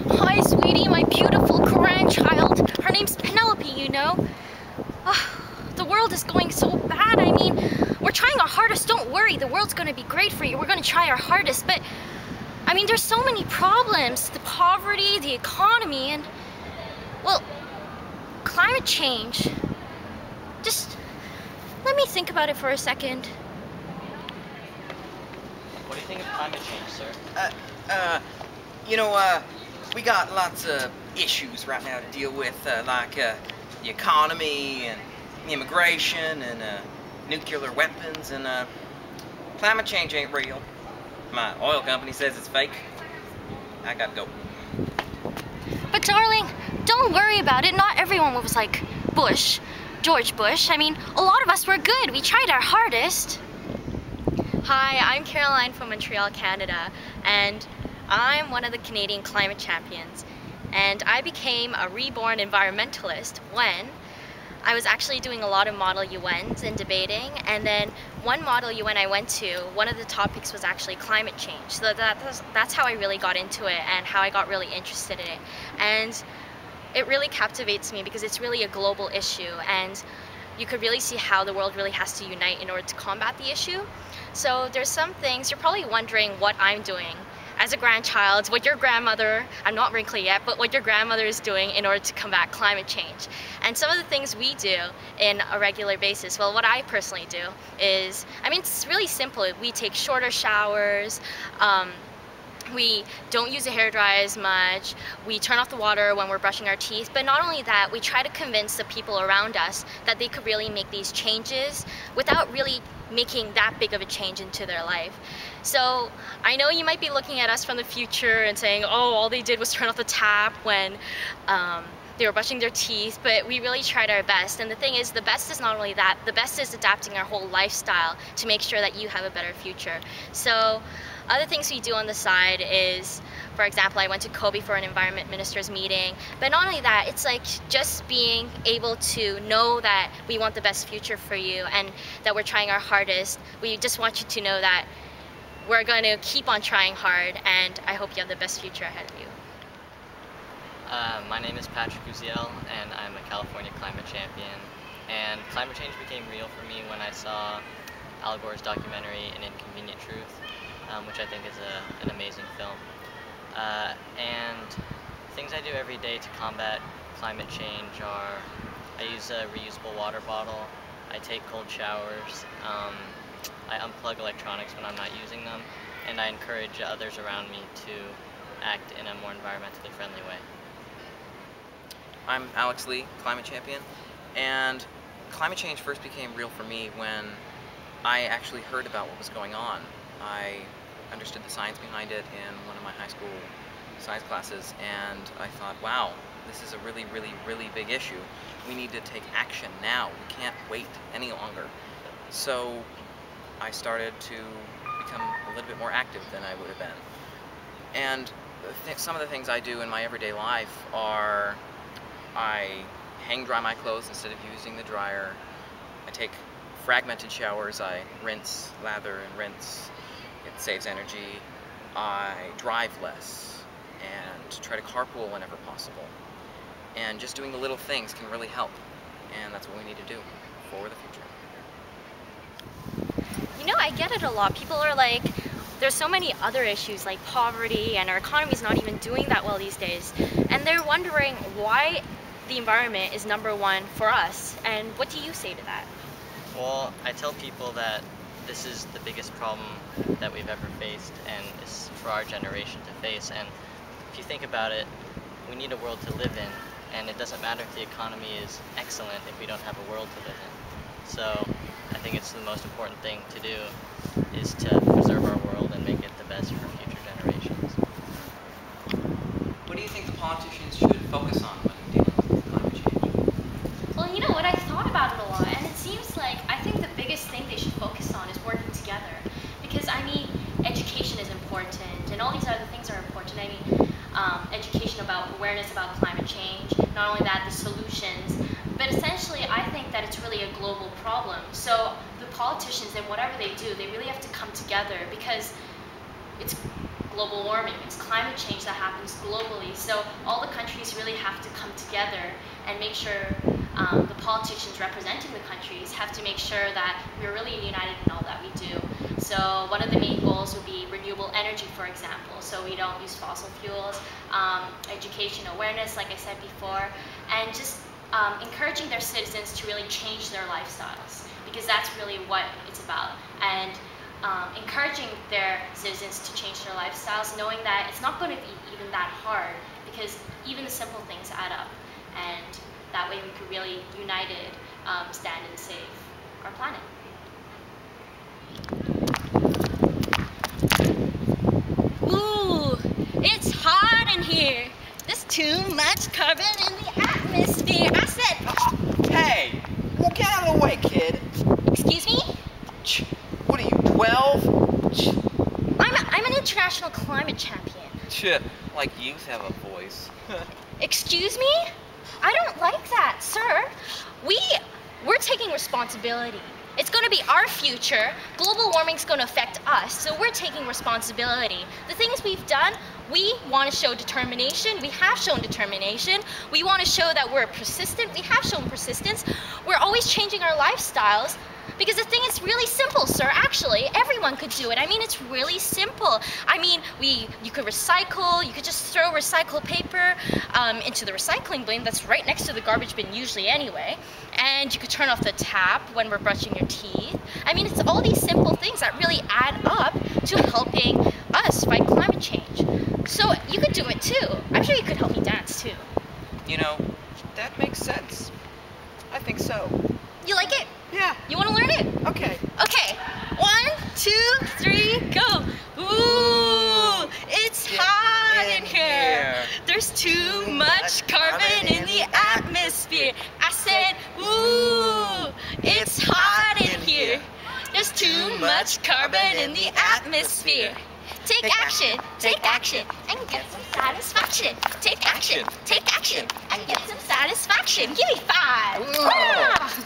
Hi, sweetie, my beautiful grandchild. Her name's Penelope, you know. The world is going so bad. I mean, we're trying our hardest. Don't worry, the world's gonna be great for you. We're gonna try our hardest, but I mean, there's so many problems. The poverty, the economy, and, well, climate change. Just let me think about it for a second. What do you think of climate change, sir? We got lots of issues right now to deal with, like the economy and immigration and nuclear weapons, and climate change ain't real. My oil company says it's fake. I gotta go. But darling, don't worry about it. Not everyone was like George Bush. I mean, a lot of us were good. We tried our hardest. Hi, I'm Caroline from Montreal, Canada, and I'm one of the Canadian climate champions. And I became a reborn environmentalist when I was actually doing a lot of Model UNs and debating, and then one Model UN I went to, one of the topics was actually climate change. So that's how I really got into it and how I got really interested in it. And it really captivates me because it's really a global issue, and you could really see how the world really has to unite in order to combat the issue. So there's some things, you're probably wondering what I'm doing as a grandchild, what your grandmother, I'm not wrinkly yet, but what your grandmother is doing in order to combat climate change. And some of the things we do in a regular basis, well, what I personally do is, I mean, it's really simple. We take shorter showers, we don't use a hairdryer as much, we turn off the water when we're brushing our teeth, but not only that, we try to convince the people around us that they could really make these changes without really making that big of a change into their life. So I know you might be looking at us from the future and saying, oh, all they did was turn off the tap when they were brushing their teeth, but we really tried our best. And the thing is, the best is not only that, the best is adapting our whole lifestyle to make sure that you have a better future. So other things we do on the side is, for example, I went to Kobe for an environment ministers meeting, but not only that, it's like just being able to know that we want the best future for you and that we're trying our hardest. We just want you to know that we're going to keep on trying hard, and I hope you have the best future ahead of you. My name is Patrick Uziel, and I'm a California climate champion. And climate change became real for me when I saw Al Gore's documentary, An Inconvenient Truth, which I think is an amazing film. And things I do every day to combat climate change are, I use a reusable water bottle, I take cold showers, I unplug electronics when I'm not using them, and I encourage others around me to act in a more environmentally friendly way. I'm Alex Lee, climate champion, and climate change first became real for me when I actually heard about what was going on. I understood the science behind it in one of my high school science classes, and I thought, wow, this is a really, really, really big issue. We need to take action now. We can't wait any longer. So I started to become a little bit more active than I would have been. And some of the things I do in my everyday life are I hang dry my clothes instead of using the dryer. I take fragmented showers. I rinse, lather, and rinse. It saves energy. I drive less and try to carpool whenever possible. And just doing the little things can really help. And that's what we need to do for the future. You know, I get it a lot. People are like, there's so many other issues like poverty, and our economy's not even doing that well these days. And they're wondering why the environment is #1 for us. And what do you say to that? Well, I tell people that this is the biggest problem that we've ever faced, and it's for our generation to face. And if you think about it, we need a world to live in, and it doesn't matter if the economy is excellent if we don't have a world to live in. So I think it's the most important thing to do is to preserve our world and make it the best for future generations. What do you think the politicians should focus on when dealing with climate change? Well, you know what, I thought about it a lot, and it seems like I think the biggest thing they should focus on is working together. Because, I mean, education is important, and all these other things are important. I mean, education about awareness about climate change, not only that, the solutions, but essentially I think that it's really a global problem. So the politicians and whatever they do, they really have to come together because it's global warming. It's climate change that happens globally. So all the countries really have to come together and make sure the politicians representing the countries have to make sure that we're really united in all that we do. So one of the main goals would be renewable energy, for example, so we don't use fossil fuels, education awareness, like I said before, and just encouraging their citizens to really change their lifestyles, because that's really what it's about. And encouraging their citizens to change their lifestyles, knowing that it's not going to be even that hard, because even the simple things add up, and that way we could really united stand and save our planet. Ooh, it's hot in here. There's too much carbon in the atmosphere. I said, Hey, well, get out of the way, kid. excuse me? What are you, 12? I'm an international climate champion. Like youth have a voice. Excuse me? I don't like that, sir. We're taking responsibility. It's going to be our future. Global warming's going to affect us, so we're taking responsibility. The things we've done, we want to show determination. We have shown determination. We want to show that we're persistent. We have shown persistence. We're always changing our lifestyles. Because the thing is really simple, sir. Actually, everyone could do it. I mean, it's really simple. I mean, you could recycle. You could just throw recycled paper into the recycling bin that's right next to the garbage bin usually anyway. And you could turn off the tap when we're brushing your teeth. I mean, it's all these simple things that really add up to helping us fight climate change. So you could do it too. I'm sure you could help me dance too. You know, that makes sense. I think so. You like it? Yeah. You want to learn it? Okay. Okay, 1, 2, 3, go. Ooh, it's hot in here. There's too much carbon in the atmosphere. I said, ooh, it's hot in here. There's too much carbon in the atmosphere. Take action, and get some satisfaction. Take action, and get some satisfaction. Give me 5. Ah!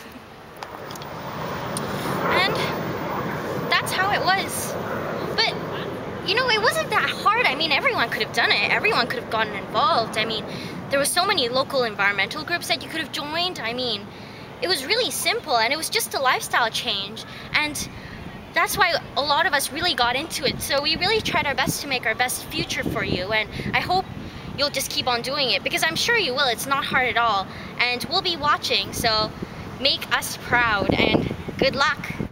And that's how it was. But, you know, it wasn't that hard. I mean, everyone could have done it. Everyone could have gotten involved. I mean, there were so many local environmental groups that you could have joined. I mean, it was really simple, and it was just a lifestyle change. And that's why a lot of us really got into it. So we really tried our best to make our best future for you. And I hope you'll just keep on doing it, because I'm sure you will. It's not hard at all. And we'll be watching, so make us proud, and good luck.